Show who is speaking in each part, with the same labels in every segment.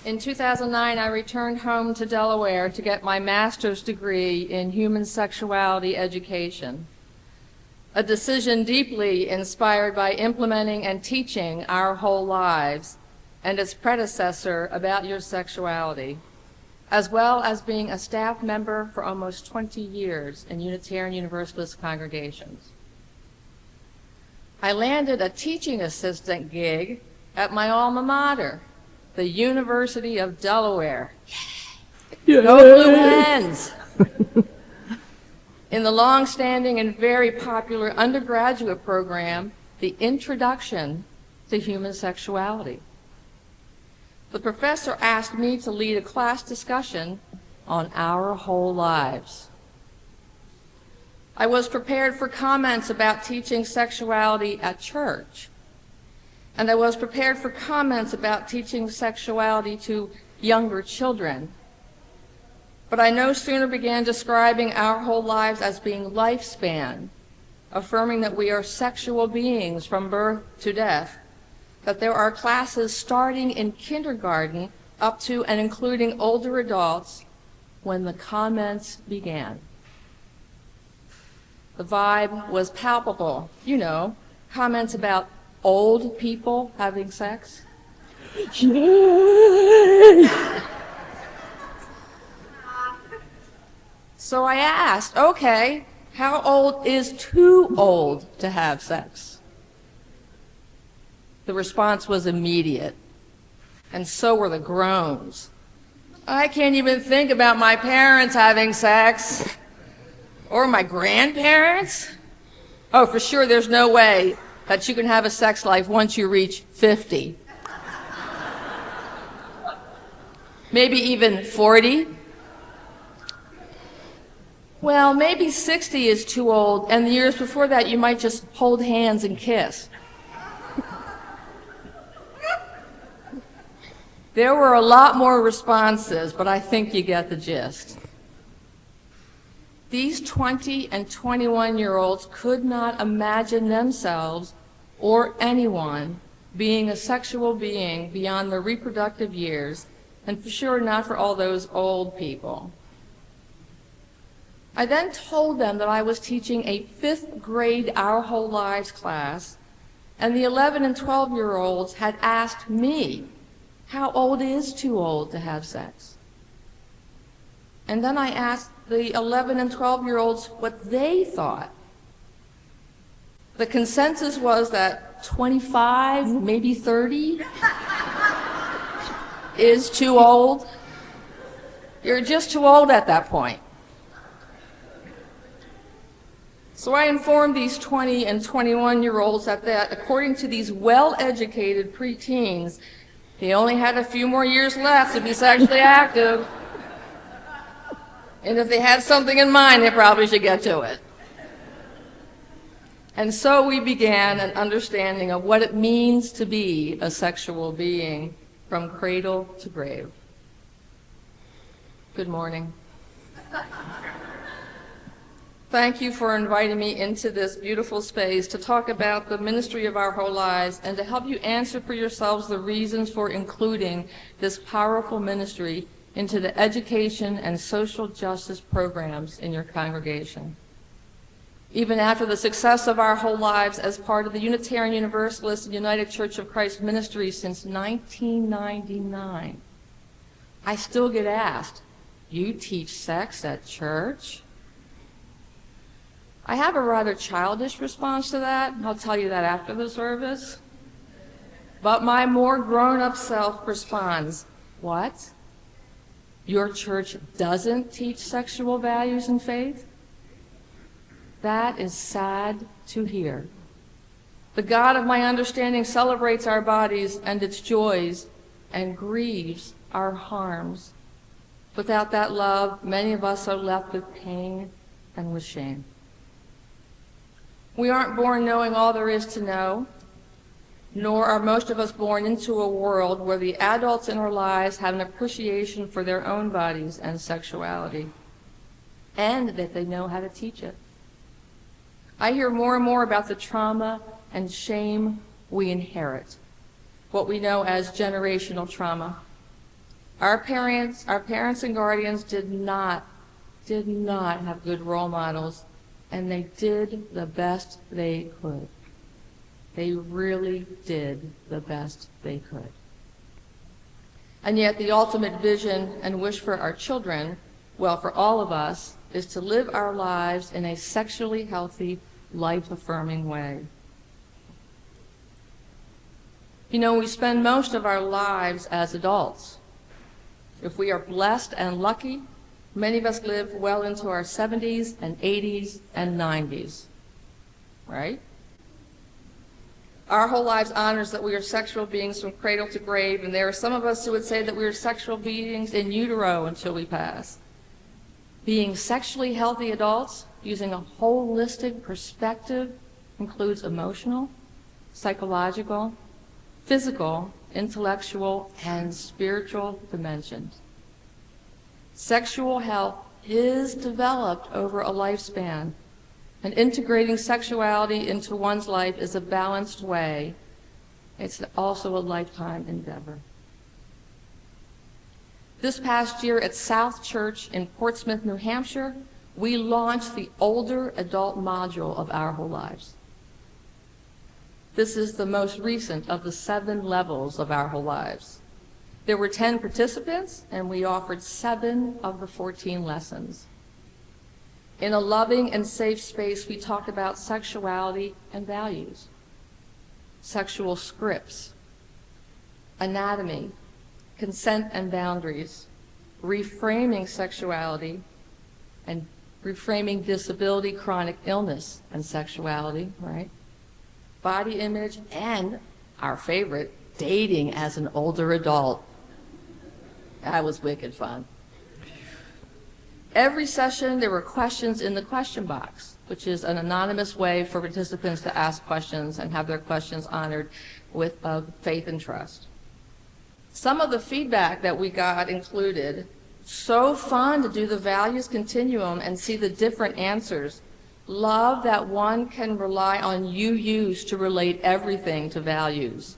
Speaker 1: In 2009, I returned home to Delaware to get my master's degree in human sexuality education, a decision deeply inspired by implementing and teaching Our Whole Lives and its predecessor, About Your Sexuality, as well as being a staff member for almost 20 years in Unitarian Universalist congregations. I landed a teaching assistant gig at my alma mater, the University of Delaware. Yay. Go Blue Hens! In the long-standing and very popular undergraduate program, the Introduction to Human Sexuality. The professor asked me to lead a class discussion on Our Whole Lives. I was prepared for comments about teaching sexuality at church, and I was prepared for comments about teaching sexuality to younger children. But I no sooner began describing Our Whole Lives as being lifespan, affirming that we are sexual beings from birth to death, that there are classes starting in kindergarten up to and including older adults, when the comments began. The vibe was palpable. You know, comments about old people having sex. Yay! So I asked, okay, how old is too old to have sex? The response was immediate, and so were the groans. I can't even think about my parents having sex, or my grandparents. Oh, for sure, there's no way that you can have a sex life once you reach 50. Maybe even 40. Well, maybe 60 is too old, and the years before that you might just hold hands and kiss. There were a lot more responses, but I think you get the gist. These 20 and 21-year-olds could not imagine themselves or anyone being a sexual being beyond their reproductive years, and for sure not for all those old people. I then told them that I was teaching a 5th grade Our Whole Lives class, and the 11 and 12-year-olds had asked me, how old is too old to have sex? And then I asked the 11 and 12-year-olds what they thought. The consensus was that 25, maybe 30 is too old. You're just too old at that point. So I informed these 20 and 21-year-olds that according to these well-educated preteens, they only had a few more years left to be sexually active. And if they had something in mind, they probably should get to it. And so we began an understanding of what it means to be a sexual being from cradle to grave. Good morning. Thank you for inviting me into this beautiful space to talk about the ministry of Our Whole Lives and to help you answer for yourselves the reasons for including this powerful ministry into the education and social justice programs in your congregation. Even after the success of Our Whole Lives as part of the Unitarian Universalist and United Church of Christ ministry since 1999, I still get asked, you teach sex at church? I have a rather childish response to that, and I'll tell you that after the service. But my more grown-up self responds, what? Your church doesn't teach sexual values and faith? That is sad to hear. The God of my understanding celebrates our bodies and its joys and grieves our harms. Without that love, many of us are left with pain and with shame. We aren't born knowing all there is to know, nor are most of us born into a world where the adults in our lives have an appreciation for their own bodies and sexuality, and that they know how to teach it. I hear more and more about the trauma and shame we inherit, what we know as generational trauma. Our parents and guardians did not have good role models, and they did the best they could. They really did the best they could. And yet the ultimate vision and wish for our children, well, for all of us, is to live our lives in a sexually healthy, life-affirming way. You know, we spend most of our lives as adults. If we are blessed and lucky, many of us live well into our 70s and 80s and 90s, right? Our whole lives honors that we are sexual beings from cradle to grave, and there are some of us who would say that we are sexual beings in utero until we pass. Being sexually healthy adults using a holistic perspective includes emotional, psychological, physical, intellectual, and spiritual dimensions. Sexual health is developed over a lifespan, and integrating sexuality into one's life is a balanced way. It's also a lifetime endeavor. This past year at South Church in Portsmouth, New Hampshire, we launched the older adult module of Our Whole Lives. This is the most recent of the 7 levels of Our Whole Lives. There were 10 participants, and we offered 7 of the 14 lessons. In a loving and safe space, we talked about sexuality and values, sexual scripts, anatomy, consent and boundaries, reframing sexuality, and reframing disability, chronic illness, and sexuality, right? Body image, and our favorite, dating as an older adult. That was wicked fun. Every session, there were questions in the question box, which is an anonymous way for participants to ask questions and have their questions honored with faith and trust. Some of the feedback that we got included, so fun to do the values continuum and see the different answers. Love that one can rely on UUs to relate everything to values.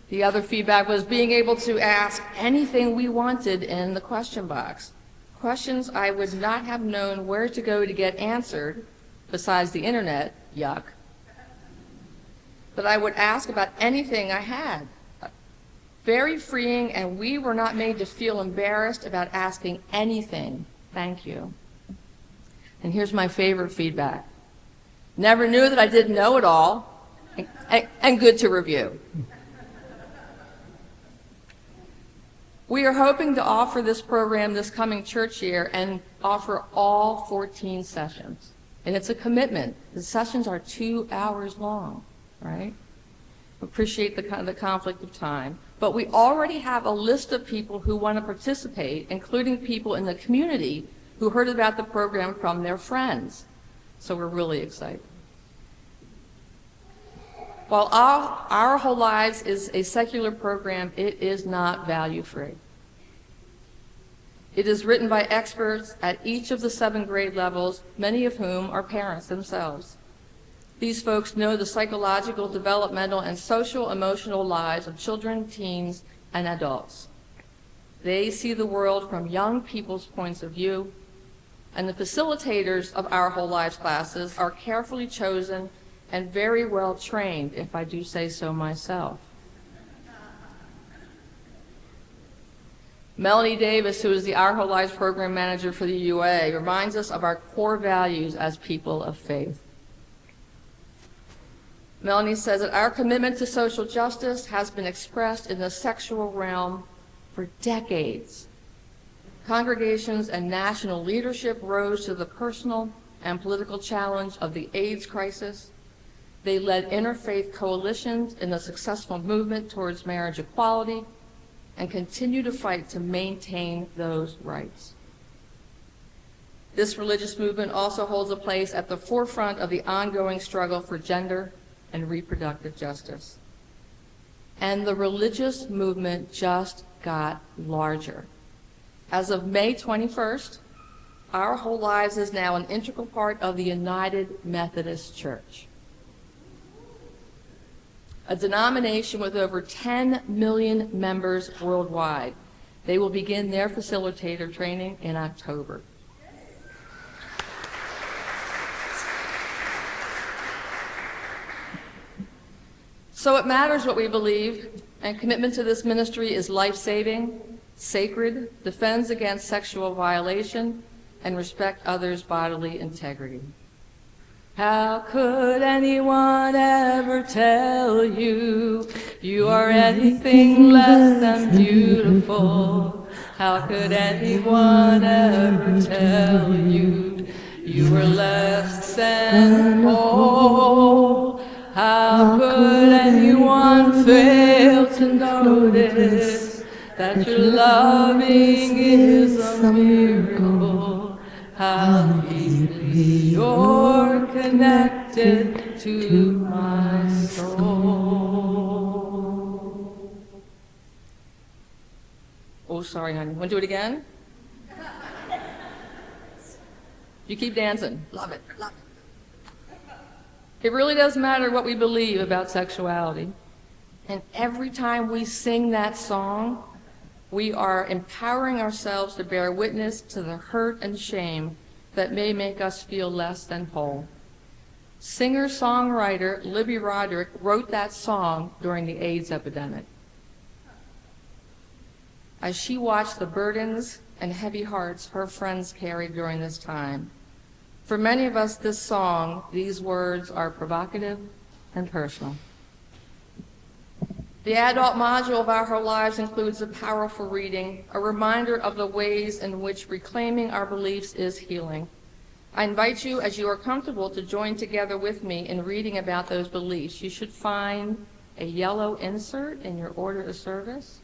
Speaker 1: The other feedback was being able to ask anything we wanted in the question box. Questions I would not have known where to go to get answered, besides the internet, yuck. But I would ask about anything I had. Very freeing, and we were not made to feel embarrassed about asking anything. Thank you. And here's my favorite feedback. Never knew that I didn't know it all, and good to review. We are hoping to offer this program this coming church year and offer all 14 sessions. And it's a commitment. The sessions are 2 hours long, right? Appreciate the conflict of time. But we already have a list of people who want to participate, including people in the community who heard about the program from their friends. So we're really excited. While Our Whole Lives is a secular program, it is not value-free. It is written by experts at each of the 7 grade levels, many of whom are parents themselves. These folks know the psychological, developmental, and social emotional lives of children, teens, and adults. They see the world from young people's points of view, and the facilitators of Our Whole Lives classes are carefully chosen and very well trained, if I do say so myself. Melanie Davis, who is the Our Whole Lives program manager for the UA, reminds us of our core values as people of faith. Melanie says that our commitment to social justice has been expressed in the sexual realm for decades. Congregations and national leadership rose to the personal and political challenge of the AIDS crisis. They led interfaith coalitions in the successful movement towards marriage equality and continue to fight to maintain those rights. This religious movement also holds a place at the forefront of the ongoing struggle for gender and reproductive justice. And the religious movement just got larger. As of May 21st, Our Whole Lives is now an integral part of the United Methodist Church. a denomination with over 10 million members worldwide. They will begin their facilitator training in October. So it matters what we believe, and commitment to this ministry is life-saving, sacred, defends against sexual violation, and respect others' bodily integrity. How could anyone ever tell you you are anything less than beautiful? How could anyone ever tell you you were less than whole? How could anyone fail to notice that your loving is a miracle? How deeply you're connected to my soul. Oh, sorry, honey. Want to do it again? You keep dancing. Love it, love it. It really does matter what we believe about sexuality. And every time we sing that song, we are empowering ourselves to bear witness to the hurt and shame that may make us feel less than whole. Singer-songwriter Libby Roderick wrote that song during the AIDS epidemic. As she watched the burdens and heavy hearts her friends carried during this time, for many of us, this song, these words are provocative and personal. The adult module of Our Lives includes a powerful reading, a reminder of the ways in which reclaiming our beliefs is healing. I invite you, as you are comfortable, to join together with me in reading about those beliefs. You should find a yellow insert in your order of service.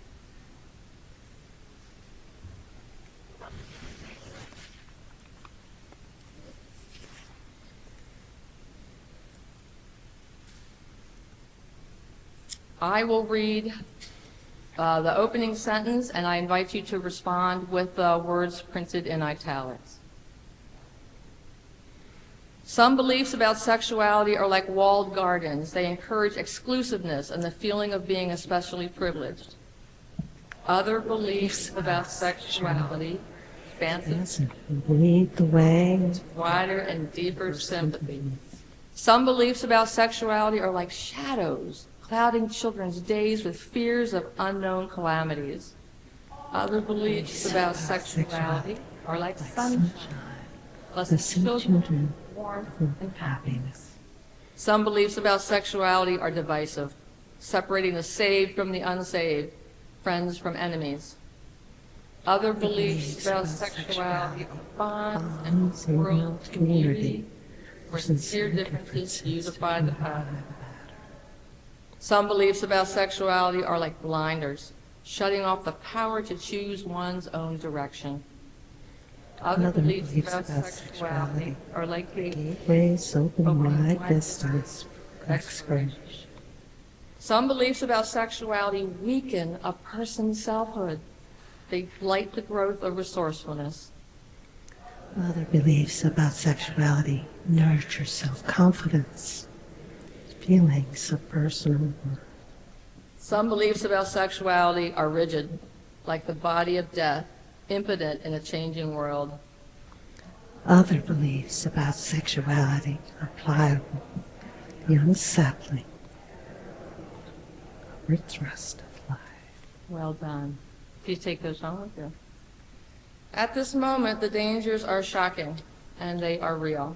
Speaker 1: I will read the opening sentence, and I invite you to respond with the words printed in italics. Some beliefs about sexuality are like walled gardens. They encourage exclusiveness and the feeling of being especially privileged. Other beliefs about sexuality
Speaker 2: lead the way
Speaker 1: to wider and deeper sympathy. Some beliefs about sexuality are like shadows, clouding children's days with fears of unknown calamities. Other beliefs about sexuality are like sunshine, blessing children, warmth, and happiness. Some beliefs about sexuality are divisive, separating the saved from the unsaved, friends from enemies. Other beliefs about sexuality are bonds and world community, where sincere differences unify the path. Some beliefs about sexuality are like blinders, shutting off the power to choose one's own direction. Other beliefs about sexuality are like
Speaker 2: gateways open wide vistas for expression.
Speaker 1: Some beliefs about sexuality weaken a person's selfhood. They blight the growth of resourcefulness.
Speaker 2: Other beliefs about sexuality nurture self-confidence, feelings of personal worth.
Speaker 1: Some beliefs about sexuality are rigid, like the body of death, impotent in a changing world.
Speaker 2: Other beliefs about sexuality are pliable, the unsapling, upward thrust of life.
Speaker 1: Well done. Please take those home with you. At this moment, the dangers are shocking, and they are real.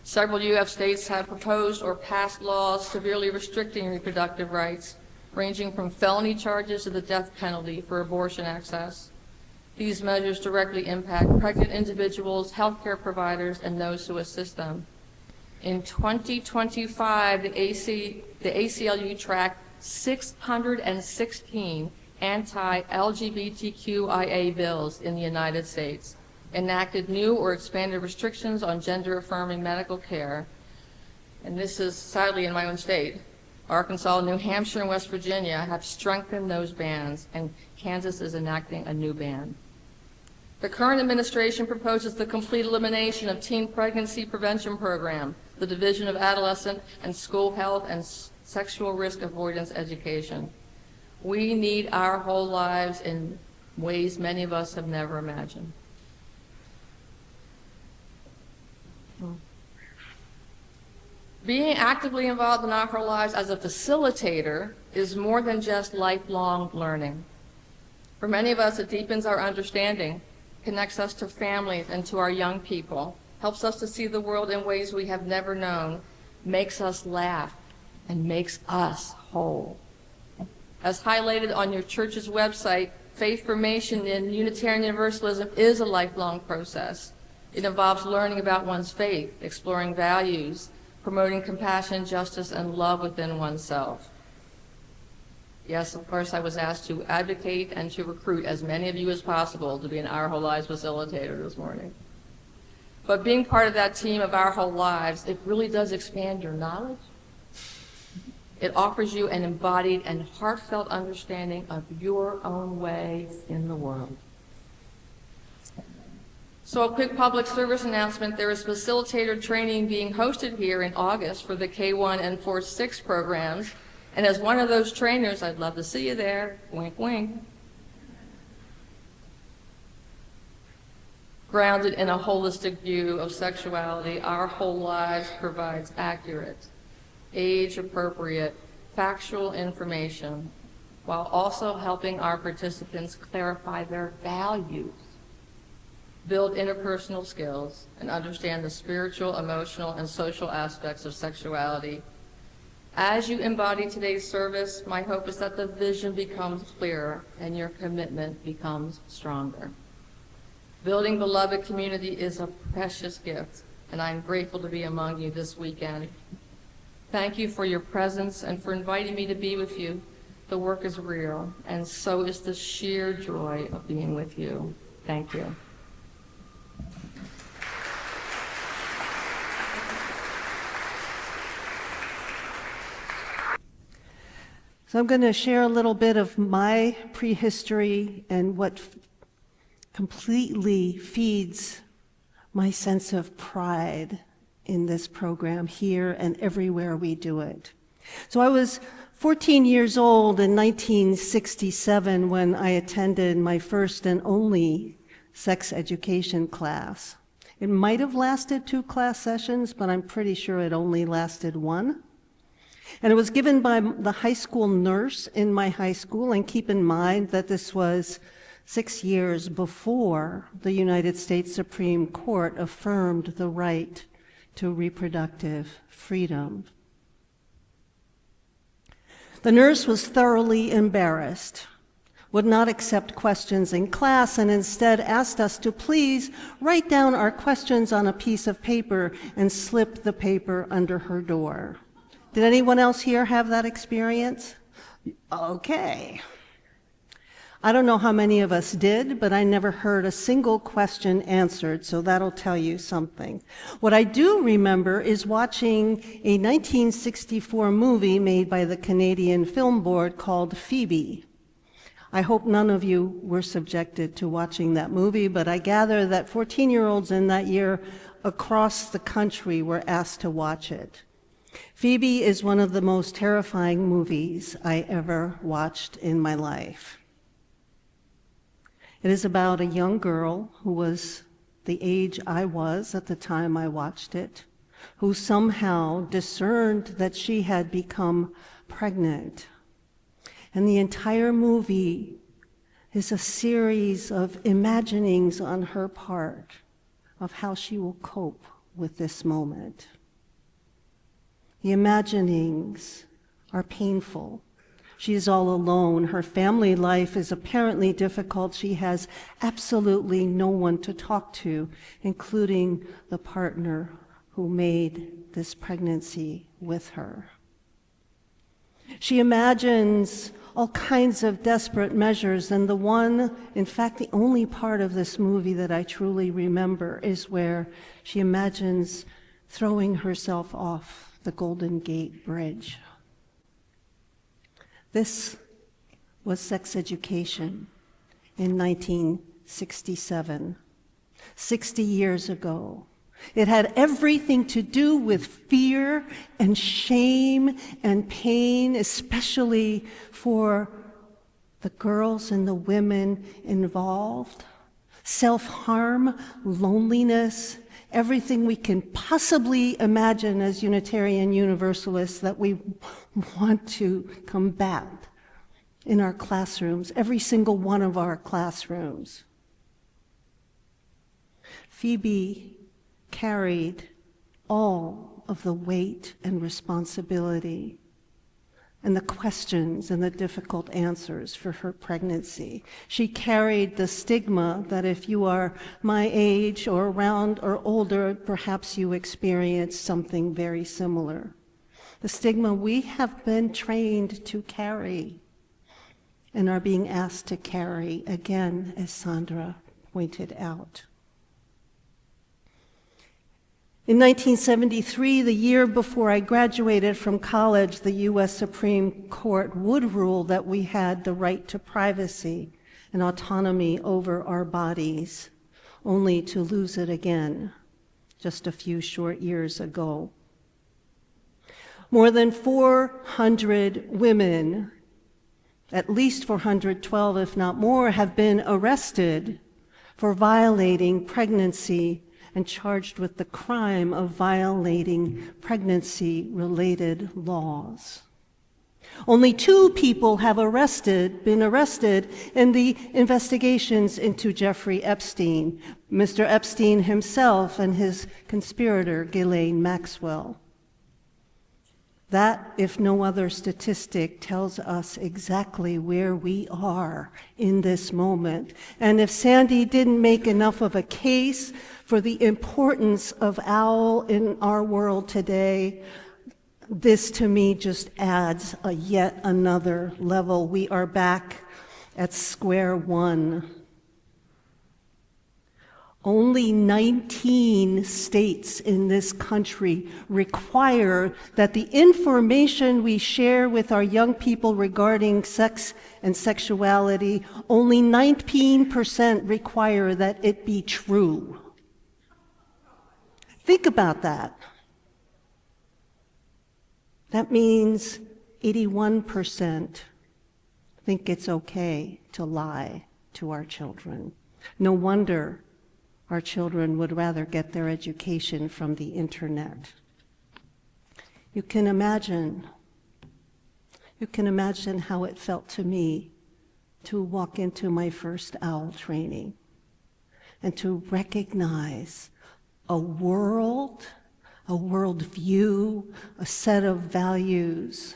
Speaker 1: Several U.S. states have proposed or passed laws severely restricting reproductive rights, ranging from felony charges to the death penalty for abortion access. These measures directly impact pregnant individuals, healthcare providers, and those who assist them. In 2025, the ACLU tracked 616 anti-LGBTQIA bills in the United States, enacted new or expanded restrictions on gender-affirming medical care, and this is sadly in my own state. Arkansas, New Hampshire, and West Virginia have strengthened those bans, and Kansas is enacting a new ban. The current administration proposes the complete elimination of teen pregnancy prevention program, the Division of Adolescent and School Health and sexual risk avoidance education. We need our whole lives in ways many of us have never imagined. Being actively involved in our whole lives as a facilitator is more than just lifelong learning. For many of us, it deepens our understanding, connects us to families and to our young people, helps us to see the world in ways we have never known, makes us laugh, and makes us whole. As highlighted on your church's website, faith formation in Unitarian Universalism is a lifelong process. It involves learning about one's faith, exploring values, promoting compassion, justice, and love within oneself. Yes, of course, I was asked to advocate and to recruit as many of you as possible to be an Our Whole Lives facilitator this morning. But being part of that team of Our Whole Lives, it really does expand your knowledge. It offers you an embodied and heartfelt understanding of your own way in the world. So a quick public service announcement. There is facilitator training being hosted here in August for the K1 and 4-6 programs. And as one of those trainers, I'd love to see you there. Wink, wink. Grounded in a holistic view of sexuality, Our Whole Lives provides accurate, age-appropriate, factual information while also helping our participants clarify their values, build interpersonal skills, and understand the spiritual, emotional, and social aspects of sexuality. As you embody today's service, my hope is that the vision becomes clearer and your commitment becomes stronger. Building beloved community is a precious gift, and I'm grateful to be among you this weekend. Thank you for your presence and for inviting me to be with you. The work is real, and so is the sheer joy of being with you. Thank you.
Speaker 3: So I'm going to share a little bit of my prehistory and what completely feeds my sense of pride in this program here and everywhere we do it. So I was 14 years old in 1967 when I attended my first and only sex education class. It might have lasted 2 class sessions, but I'm pretty sure it only lasted 1. And it was given by the high school nurse in my high school, and keep in mind that this was 6 years before the United States Supreme Court affirmed the right to reproductive freedom. The nurse was thoroughly embarrassed, would not accept questions in class, and instead asked us to please write down our questions on a piece of paper and slip the paper under her door. Did anyone else here have that experience? Okay. I don't know how many of us did, but I never heard a single question answered, so that'll tell you something. What I do remember is watching a 1964 movie made by the Canadian Film Board called Phoebe. I hope none of you were subjected to watching that movie, but I gather that 14-year-olds in that year across the country were asked to watch it. Phoebe is one of the most terrifying movies I ever watched in my life. It is about a young girl who was the age I was at the time I watched it, who somehow discerned that she had become pregnant. And the entire movie is a series of imaginings on her part of how she will cope with this moment. The imaginings are painful. She is all alone. Her family life is apparently difficult. She has absolutely no one to talk to, including the partner who made this pregnancy with her. She imagines all kinds of desperate measures, and the one, in fact, the only part of this movie that I truly remember is where she imagines throwing herself off the Golden Gate Bridge. This was sex education in 1967, 60 years ago. It had everything to do with fear and shame and pain, especially for the girls and the women involved. Self-harm, loneliness, everything we can possibly imagine as Unitarian Universalists that we want to combat in our classrooms, every single one of our classrooms. Phoebe carried all of the weight and responsibility and the questions and the difficult answers for her pregnancy. She carried the stigma that if you are my age or around or older, perhaps you experience something very similar. The stigma we have been trained to carry and are being asked to carry again, as Sandra pointed out. In 1973, the year before I graduated from college, the U.S. Supreme Court would rule that we had the right to privacy and autonomy over our bodies, only to lose it again just a few short years ago. More than 400 women, at least 412 if not more, have been arrested for violating pregnancy and charged with the crime of violating pregnancy-related laws. Only 2 people have been arrested in the investigations into Jeffrey Epstein, Mr. Epstein himself and his conspirator, Ghislaine Maxwell. That, if no other statistic, tells us exactly where we are in this moment. And if Sandy didn't make enough of a case for the importance of OWL in our world today, this to me just adds a yet another level. We are back at square one. Only 19 states in this country require that the information we share with our young people regarding sex and sexuality, only 19% require that it be true. Think about that. That means 81% think it's okay to lie to our children. No wonder our children would rather get their education from the internet. You can imagine how it felt to me to walk into my first OWL training and to recognize a worldview, a set of values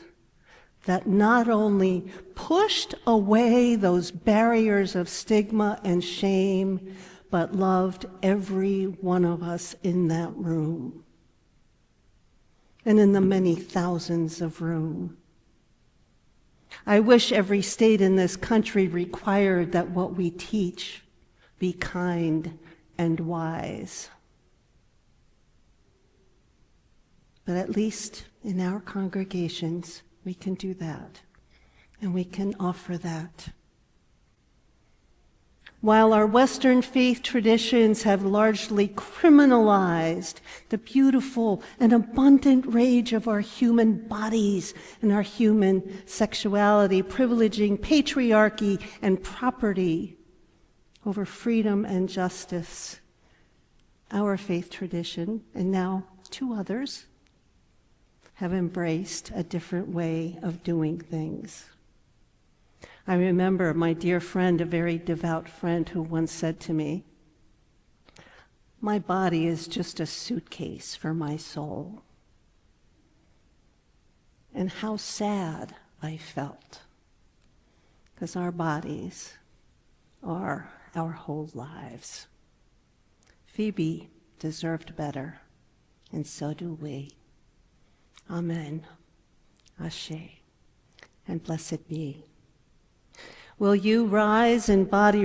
Speaker 3: that not only pushed away those barriers of stigma and shame, but loved every one of us in that room and in the many thousands of rooms. I wish every state in this country required that what we teach be kind and wise. But at least in our congregations, we can do that, and we can offer that. While our Western faith traditions have largely criminalized the beautiful and abundant range of our human bodies and our human sexuality, privileging patriarchy and property over freedom and justice, our faith tradition, and now 2 others, have embraced a different way of doing things. I remember my dear friend, a very devout friend, who once said to me, "My body is just a suitcase for my soul." And how sad I felt, because our bodies are our whole lives. Phoebe deserved better, and so do we. Amen. Ashe. And blessed be. Will you rise and body